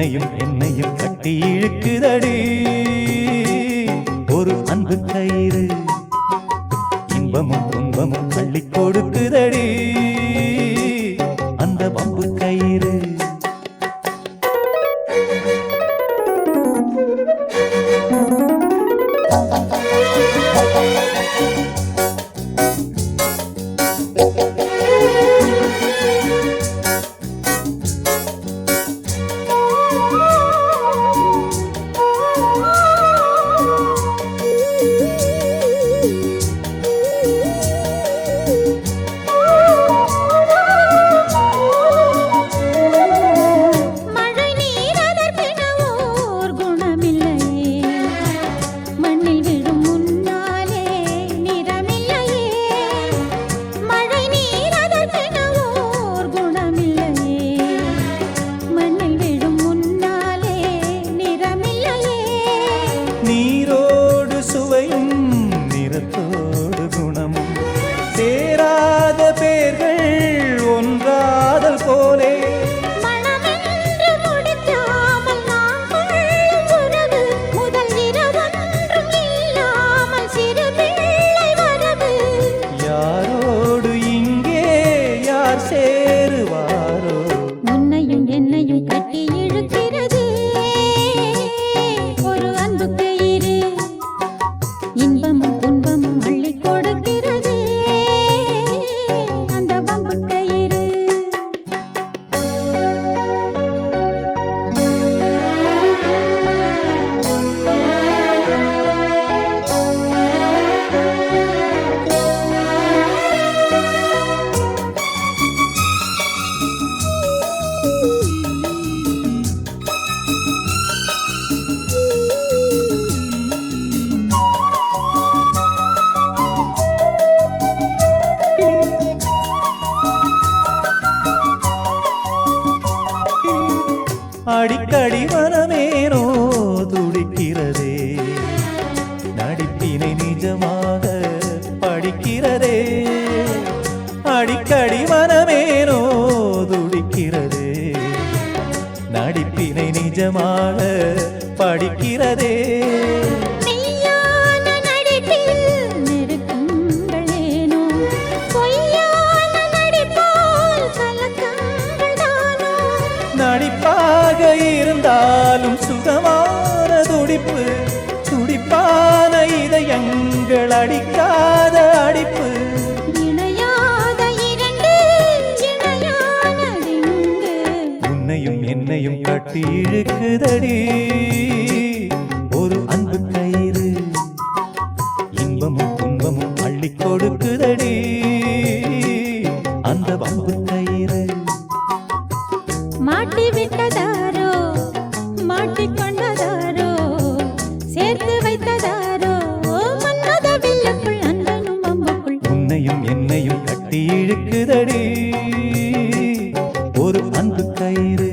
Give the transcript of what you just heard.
உன்னையும் என்னையும் கட்டி இழுக்குதடி ஒரு அன்பு கயிறு இன்பமும் துன்பமும் அள்ளி கொடுக்குதடி அந்த வம்பு கயிறு நீரோடு சுவையும் நிறத்தோடு குணமும் சேராத பேர்கள் ஒன்றாதல் போலே யாரோடு இங்கே யார் சேருவாரோ உன்னையும் என்னையும் கட்டி இழுக்கிறது ஒரு அன்பு கயிறு இன்பமும் துன்பமும் அள்ளி கொடுக்கிறது அந்த வம்பு கயிறு அடிக்கடி மனமேனோ துடிக்கிறதே நடிப்பினை நிஜமாக படிக்கிறதே அடிக்கடி மனமேனோ துடிக்கிறதே நடிப்பினை நிஜமாக படிக்கிறதே நடிப்பாக இருந்தாலும் சுகமான துடிப்பு துடிப்பான இதயங்கள் அடிக்காத அடிப்பு இணையாத இரண்டு இணையானது உன்னையும் என்னையும் கட்டி இழுக்குதடி ஒரு அன்பு கயிறு இன்பமும் துன்பமும் அள்ளி கொடுக்குதடி அந்த வம்பு கயிறு மாட்டி விட்டதாரோ மாட்டிக்கொண்டதாரோ சேர்த்து வைத்ததாரோ மன்மத வில்லுக்குள் அன்பனும் வம்புக்குள் உன்னையும் என்னையும் கட்டி இழுக்குதடி ஒரு அன்பு கயிறு